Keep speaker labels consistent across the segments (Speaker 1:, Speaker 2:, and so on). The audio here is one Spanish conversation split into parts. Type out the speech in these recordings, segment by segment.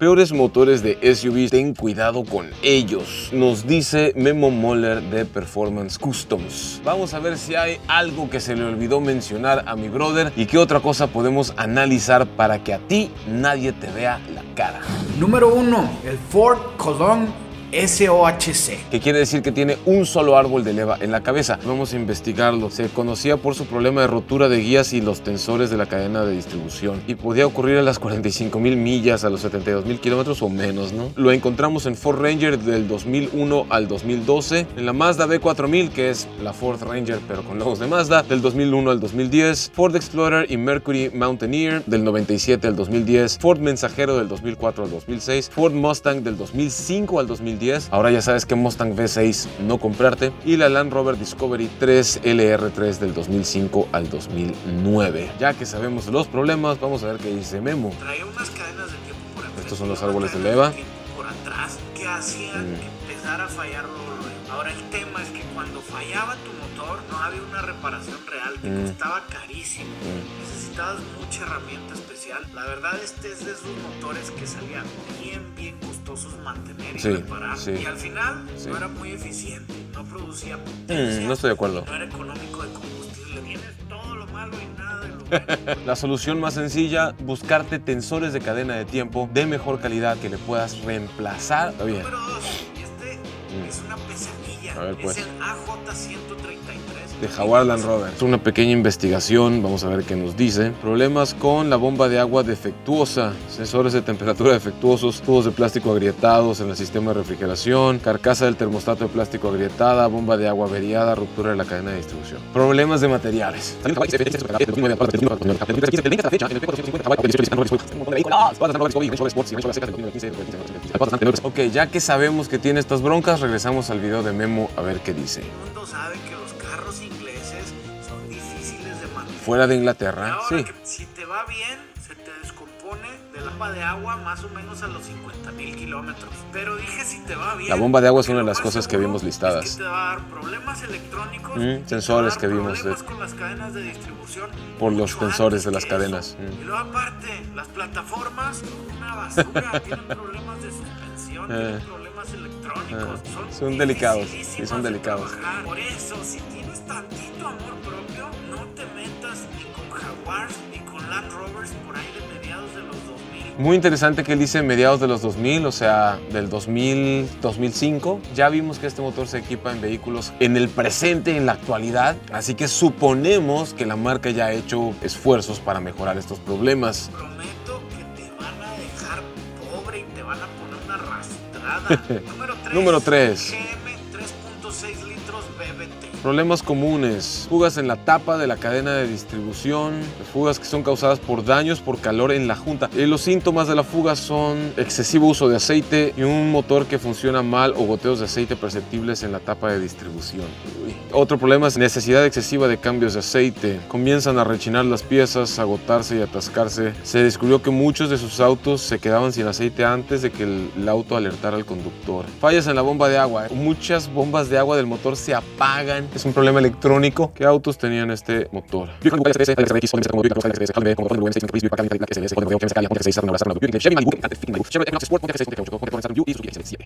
Speaker 1: Peores motores de SUV, ten cuidado con ellos, nos dice Memo Moller de Performance Customs. Vamos a ver si hay algo que se le olvidó mencionar a mi brother y qué otra cosa podemos analizar para que a ti nadie te vea la cara.
Speaker 2: Número 1, el Ford Colón SOHC.
Speaker 1: Que quiere decir que tiene un solo árbol de leva en la cabeza. Vamos a investigarlo. Se conocía por su problema de rotura de guías y los tensores de la cadena de distribución y podía ocurrir a las 45,000 millas, a los 72,000 kilómetros o menos, ¿no? Lo encontramos en Ford Ranger del 2001 al 2012, en la Mazda B4000, que es la Ford Ranger pero con logos de Mazda, del 2001 al 2010, Ford Explorer y Mercury Mountaineer del 97 al 2010, Ford Mensajero del 2004 al 2006, Ford Mustang del 2005 al 2010. Ahora ya sabes que Mustang V6 no comprarte, y la Land Rover Discovery 3 LR3 del 2005 al 2009. Ya que sabemos los problemas, vamos a ver qué dice Memo.
Speaker 3: Traía unas cadenas de tiempo por enfrente.
Speaker 1: Estos son los árboles de leva.
Speaker 3: Por atrás que hacían que empezara a fallar luego. Ahora el tema es que cuando fallaba tu motor no había una reparación real, te costaba carísimo. Necesitabas mucha herramienta especial. La verdad este es de esos motores que salían bien costosos mantener y reparar. Y al final no era muy eficiente, no producía potencia.
Speaker 1: No estoy de acuerdo.
Speaker 3: No era económico de combustible. Tienes todo lo malo y nada de lo bueno.
Speaker 1: La solución más sencilla, buscarte tensores de cadena de tiempo de mejor calidad que le puedas reemplazar. Está bien.
Speaker 3: Número 2. Es una pesadilla.
Speaker 1: A ver, pues.
Speaker 3: Es el AJ133
Speaker 1: de Jaguar Land Rover. Es una pequeña investigación, vamos a ver qué nos dice. Problemas con la bomba de agua defectuosa, sensores de temperatura defectuosos, tubos de plástico agrietados en el sistema de refrigeración, carcasa del termostato de plástico agrietada, bomba de agua averiada, ruptura de la cadena de distribución. Problemas de materiales. Ok, ya que sabemos que tiene estas broncas, regresamos al video de Memo a ver qué dice.
Speaker 3: El mundo sabe que los carros ingleses son difíciles de manejar.
Speaker 1: Fuera de Inglaterra,
Speaker 3: ahora,
Speaker 1: sí.
Speaker 3: Si te va bien, se te descompone de la bomba de agua más o menos a los 50,000 kilómetros. Pero dije si te va bien.
Speaker 1: La bomba de agua es una de las cosas que vimos listadas.
Speaker 3: Es que te va a dar problemas electrónicos,
Speaker 1: sensores que vimos
Speaker 3: problemas con las cadenas de distribución
Speaker 1: por los tensores de las cadenas.
Speaker 3: Y luego aparte, las plataformas son una basura, tienen problemas de suspensión, tienen problemas electrónicos.
Speaker 1: Son delicados, sí, son delicados.
Speaker 3: Por eso, si tienes tantito amor propio, no te metas ni con Jaguars ni con Land Rovers por ahí de mediados de los 2000.
Speaker 1: Muy interesante que él dice mediados de los 2000, o sea, del 2000, 2005. Ya vimos que este motor se equipa en vehículos en el presente, en la actualidad. Así que suponemos que la marca ya ha hecho esfuerzos para mejorar estos problemas.
Speaker 3: Prometo que te van a dejar pobre y te van a poner una arrastrada. Número 3. GM 3.6 litros BBT.
Speaker 1: Problemas comunes, fugas en la tapa de la cadena de distribución, fugas que son causadas por daños por calor en la junta. Los síntomas de la fuga son excesivo uso de aceite y un motor que funciona mal o goteos de aceite perceptibles en la tapa de distribución. Otro problema es necesidad excesiva de cambios de aceite. Comienzan a rechinar las piezas, agotarse y atascarse. Se descubrió que muchos de sus autos se quedaban sin aceite antes de que el auto alertara al conductor. Fallas en la bomba de agua. Muchas bombas de agua del motor se apagan. Es un problema electrónico. ¿Qué autos tenían este motor?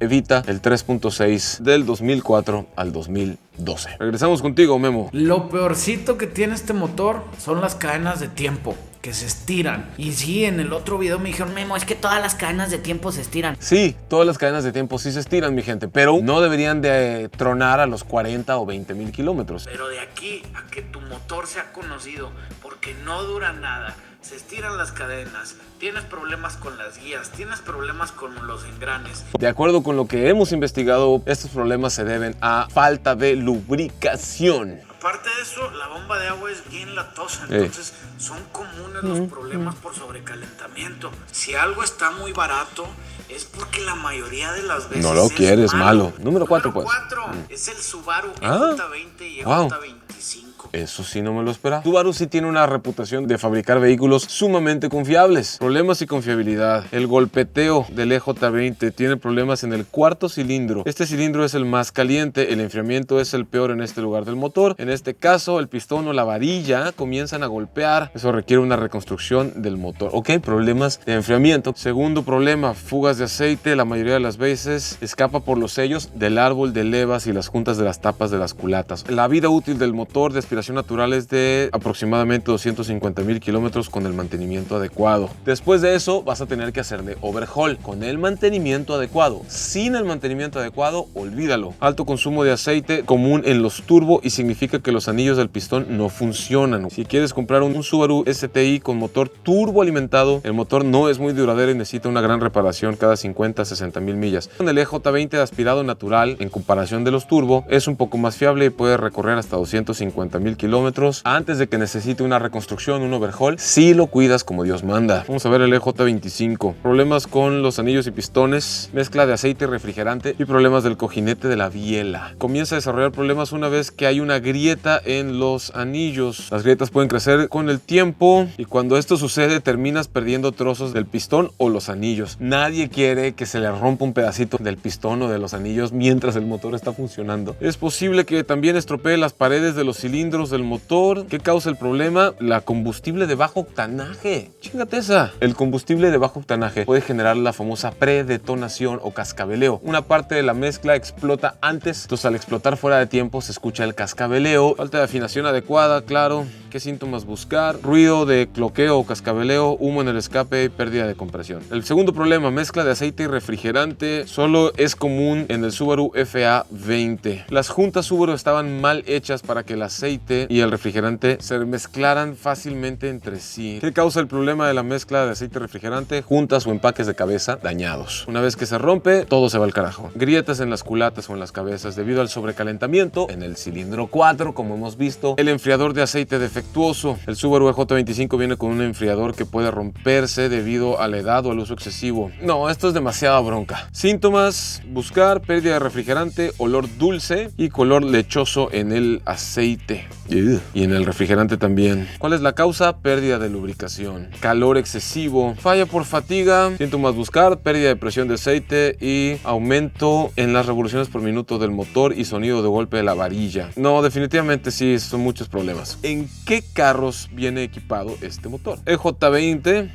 Speaker 1: Evita el 3.6 del 2004 al 2012. Regresamos contigo, Memo.
Speaker 2: Lo peorcito que tiene este motor son las cadenas de tiempo, que se estiran. Y sí, en el otro video me dijeron, Memo, es que todas las cadenas de tiempo se estiran.
Speaker 1: Sí, todas las cadenas de tiempo sí se estiran, mi gente, pero no deberían de tronar a los 40 o 20,000 kilómetros.
Speaker 3: Pero de aquí a que tu motor sea conocido porque no dura nada, se estiran las cadenas, tienes problemas con las guías, tienes problemas con los engranes.
Speaker 1: De acuerdo con lo que hemos investigado, estos problemas se deben a falta de lubricación.
Speaker 3: Aparte de eso, la bomba de agua es bien latosa, entonces son comunes los problemas por sobrecalentamiento. Si algo está muy barato es porque la mayoría de las veces
Speaker 1: no lo quieres, malo. Número 4, pues.
Speaker 3: Número 4 es el Subaru EJ20 y EJ25.
Speaker 1: Eso sí no me lo esperaba. Subaru sí tiene una reputación de fabricar vehículos sumamente confiables. Problemas y confiabilidad. El golpeteo del EJ20 tiene problemas en el cuarto cilindro. Este cilindro es el más caliente, el enfriamiento es el peor en este lugar del motor. En este caso, el pistón o la varilla comienzan a golpear. Eso requiere una reconstrucción del motor. Ok, problemas de enfriamiento. Segundo problema, fugas de aceite. La mayoría de las veces escapa por los sellos del árbol de levas y las juntas de las tapas de las culatas. La vida útil del motor de aspiración natural es de aproximadamente 250,000 kilómetros con el mantenimiento adecuado. Después de eso vas a tener que hacerle overhaul con el mantenimiento adecuado. Sin el mantenimiento adecuado, olvídalo. Alto consumo de aceite común en los turbo y significa que los anillos del pistón no funcionan. Si quieres comprar un Subaru STI con motor turbo alimentado, el motor no es muy duradero y necesita una gran reparación cada 50 a 60,000 millas. Con el EJ20 de aspirado natural, en comparación de los turbo, es un poco más fiable y puede recorrer hasta 250,000 kilómetros antes de que necesite una reconstrucción, un overhaul, si lo cuidas como Dios manda. Vamos a ver el EJ25. Problemas con los anillos y pistones, mezcla de aceite y refrigerante y problemas del cojinete de la biela. Comienza a desarrollar problemas una vez que hay una grieta en los anillos. Las grietas pueden crecer con el tiempo y cuando esto sucede terminas perdiendo trozos del pistón o los anillos. Nadie quiere que se le rompa un pedacito del pistón o de los anillos mientras el motor está funcionando. Es posible que también estropee las paredes de los cilindros del motor. ¿Qué causa el problema? La combustible de bajo octanaje. Chíngate esa. El combustible de bajo octanaje puede generar la famosa predetonación o cascabeleo. Una parte de la mezcla explota antes, entonces al explotar fuera de tiempo se escucha el cascabeleo. Falta de afinación adecuada, claro. ¿Qué síntomas buscar? Ruido de cloqueo o cascabeleo, humo en el escape y pérdida de compresión. El segundo problema, mezcla de aceite y refrigerante, solo es común en el Subaru FA20. Las juntas Subaru estaban mal hechas para que el aceite y el refrigerante se mezclaran fácilmente entre sí. ¿Qué causa el problema de la mezcla de aceite y refrigerante? Juntas o empaques de cabeza dañados. Una vez que se rompe, todo se va al carajo. Grietas en las culatas o en las cabezas debido al sobrecalentamiento en el cilindro 4, como hemos visto. El enfriador de aceite defectuoso. El Subaru EJ25 viene con un enfriador que puede romperse debido a la edad o al uso excesivo. No, esto es demasiada bronca. Síntomas, buscar pérdida de refrigerante, olor dulce y color lechoso en el aceite. Y en el refrigerante también. ¿Cuál es la causa? Pérdida de lubricación. Calor excesivo. Falla por fatiga. Síntomas buscar, pérdida de presión de aceite y aumento en las revoluciones por minuto del motor y sonido de golpe de la varilla. No, definitivamente sí, son muchos problemas. ¿En qué carros viene equipado este motor? EJ20.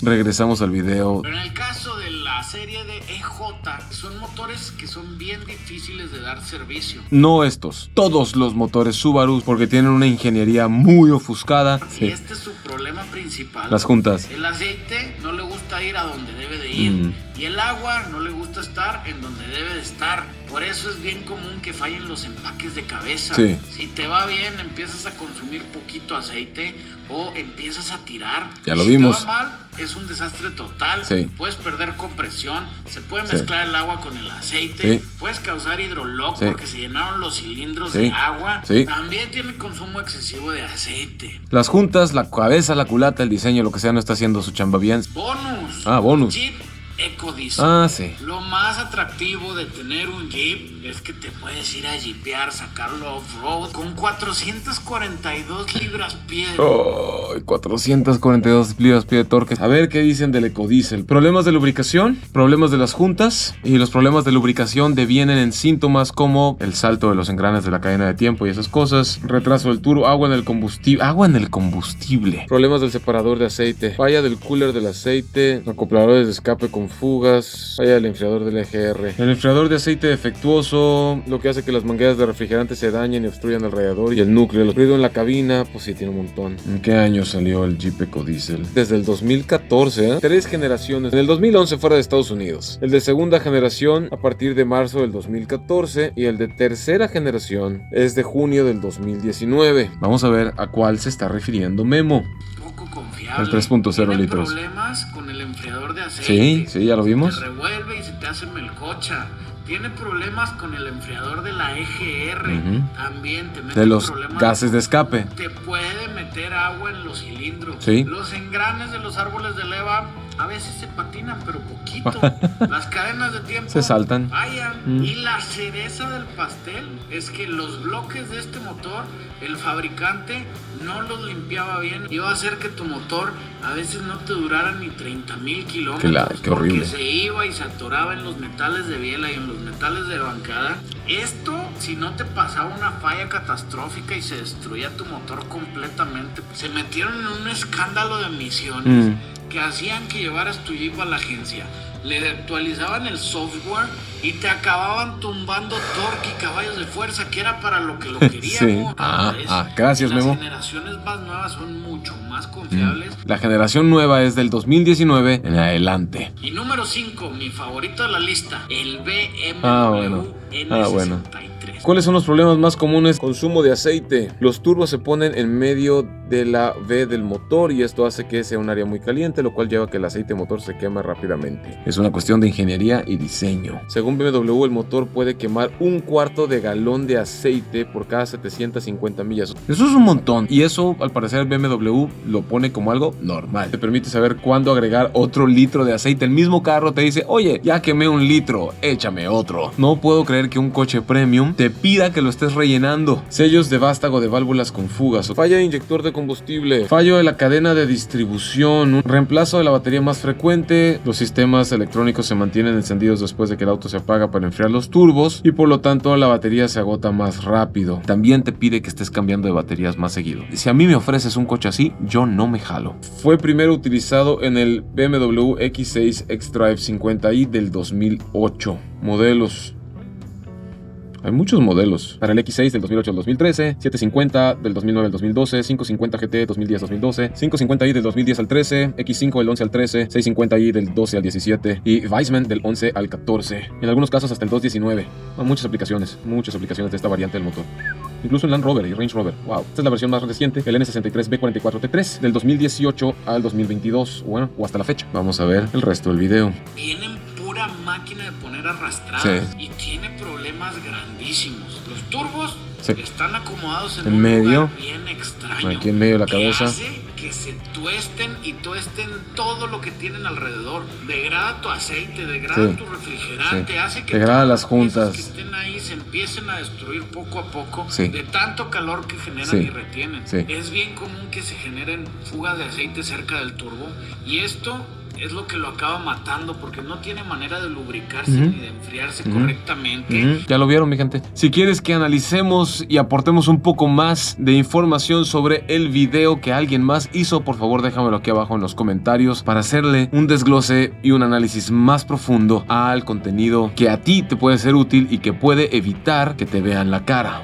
Speaker 1: Regresamos al video.
Speaker 3: Pero en el caso de la serie de EJ, son motores que son bien difíciles de dar servicio.
Speaker 1: No estos, todos los motores Subaru, porque tienen una ingeniería muy ofuscada.
Speaker 3: Y este es su problema principal.
Speaker 1: Las juntas.
Speaker 3: El aceite no le gusta ir a donde debe de ir. Y el agua no le gusta estar en donde debe de estar. Por eso es bien común que fallen los empaques de cabeza.
Speaker 1: Sí.
Speaker 3: Si te va bien, empiezas a consumir poquito aceite o empiezas a tirar.
Speaker 1: Ya lo
Speaker 3: si
Speaker 1: vimos.
Speaker 3: te va mal, es un desastre total.
Speaker 1: Sí.
Speaker 3: Puedes perder compresión, se puede mezclar el agua con el aceite, puedes causar hidrolock porque se llenaron los cilindros de agua. También tiene consumo excesivo de aceite.
Speaker 1: Las juntas, la cabeza, la culata, el diseño, lo que sea, no está haciendo su chamba bien.
Speaker 3: Bonus.
Speaker 1: Bonus.
Speaker 3: Jeep EcoDiesel.
Speaker 1: Sí.
Speaker 3: Lo más atractivo de tener un Jeep es que te puedes ir a jeepear, sacarlo off-road con 442 libras-pie.
Speaker 1: 442 libras-pie de torque. A ver qué dicen del EcoDiesel. Problemas de lubricación, problemas de las juntas, y los problemas de lubricación devienen en síntomas como el salto de los engranes de la cadena de tiempo y esas cosas, retraso del turbo, agua en el combustible, problemas del separador de aceite, falla del cooler del aceite, acopladores de escape con fugas, falla del enfriador del EGR. El enfriador de aceite defectuoso, lo que hace que las mangueras de refrigerante se dañen y obstruyan el radiador y el núcleo. El ruido en la cabina, pues sí, tiene un montón. ¿En qué año salió el Jeep EcoDiesel? Desde el 2014, 3 generaciones. En el 2011 fuera de Estados Unidos. El de segunda generación a partir de marzo del 2014 y el de tercera generación es de junio del 2019. Vamos a ver a cuál se está refiriendo Memo.
Speaker 3: Confiable.
Speaker 1: El 3.0 litros.
Speaker 3: Problemas con el enfriador de aceite.
Speaker 1: Sí, ya lo vimos.
Speaker 3: Se revuelve y se te hace melcocha. Tiene problemas con el enfriador de la EGR. También te mete
Speaker 1: de los
Speaker 3: problemas.
Speaker 1: gases de escape.
Speaker 3: Te puede meter agua en los cilindros.
Speaker 1: Sí.
Speaker 3: Los engranes de los árboles de leva a veces se patinan, pero poquito. Las cadenas de tiempo
Speaker 1: Se saltan.
Speaker 3: fallan. Y la cereza del pastel es que los bloques de este motor, el fabricante no los limpiaba bien. Iba a hacer que tu motor a veces no te durara ni 30,000 kilómetros.
Speaker 1: Qué horrible.
Speaker 3: Porque se iba y se atoraba en los metales de biela y en los metales de bancada. Esto, si no te pasaba una falla catastrófica y se destruía tu motor completamente, se metieron en un escándalo de emisiones que hacían que llevaras tu Jeep a la agencia. Le actualizaban el software y te acababan tumbando torque y caballos de fuerza, que era para lo que lo queríamos.
Speaker 1: Sí. Gracias, Memo.
Speaker 3: Las generaciones más nuevas son mucho más confiables.
Speaker 1: La generación nueva es del 2019 en adelante.
Speaker 3: Y número 5, mi favorito de la lista, el BMW N63.
Speaker 1: ¿Cuáles son los problemas más comunes? Consumo de aceite. Los turbos se ponen en medio de la V del motor y esto hace que sea un área muy caliente, lo cual lleva a que el aceite motor se queme rápidamente. Es una cuestión de ingeniería y diseño. Según BMW, el motor puede quemar 1/4 de galón de aceite por cada 750 millas. Eso es un montón. Y eso, al parecer, el BMW lo pone como algo normal. Te permite saber cuándo agregar otro litro de aceite. El mismo carro te dice, oye, ya quemé 1 litro, échame otro. No puedo creer que un coche premium te pida que lo estés rellenando. Sellos de vástago de válvulas con fugas. Falla de inyector de combustible. Fallo de la cadena de distribución. Un reemplazo de la batería más frecuente. Los sistemas electrónicos se mantienen encendidos después de que el auto se apaga para enfriar los turbos y por lo tanto la batería se agota más rápido. También te pide que estés cambiando de baterías más seguido. Si a mí me ofreces un coche así, yo no me jalo. Fue primero utilizado en el BMW X6 xDrive 50i del 2008. Modelos. Hay muchos modelos. Para el X6 del 2008 al 2013, 750 del 2009 al 2012, 550 GT 2010-2012, 550i del 2010 al 13, X5 del 11 al 13, 650i del 12 al 17 y Weissman del 11 al 14. En algunos casos hasta el 219. Hay muchas aplicaciones de esta variante del motor. Incluso en Land Rover y Range Rover. Wow. Esta es la versión más reciente, el N63B44T3 del 2018 al 2022. Bueno, o hasta la fecha. Vamos a ver el resto del video.
Speaker 3: Vienen pura máquina de poner arrastradas.
Speaker 1: Sí.
Speaker 3: Y tiene problemas grandísimos. Los turbos
Speaker 1: Sí.
Speaker 3: están acomodados en
Speaker 1: En
Speaker 3: un
Speaker 1: medio.
Speaker 3: lugar bien extraño.
Speaker 1: Aquí en medio de la cabeza.
Speaker 3: Que hace que se tuesten y tuesten todo lo que tienen alrededor. Degrada tu aceite, degrada
Speaker 1: Sí.
Speaker 3: tu refrigerante,
Speaker 1: Sí.
Speaker 3: hace que
Speaker 1: Degrada
Speaker 3: todas
Speaker 1: las juntas.
Speaker 3: piezas que estén ahí se empiecen a destruir poco a poco
Speaker 1: Sí.
Speaker 3: de tanto calor que generan
Speaker 1: Sí.
Speaker 3: y retienen.
Speaker 1: Sí.
Speaker 3: Es bien común que se generen fugas de aceite cerca del turbo y esto es lo que lo acaba matando porque no tiene manera de lubricarse ni de enfriarse correctamente.
Speaker 1: Ya lo vieron, mi gente. Si quieres que analicemos y aportemos un poco más de información sobre el video que alguien más hizo, por favor déjamelo aquí abajo en los comentarios para hacerle un desglose y un análisis más profundo al contenido que a ti te puede ser útil y que puede evitar que te vean la cara.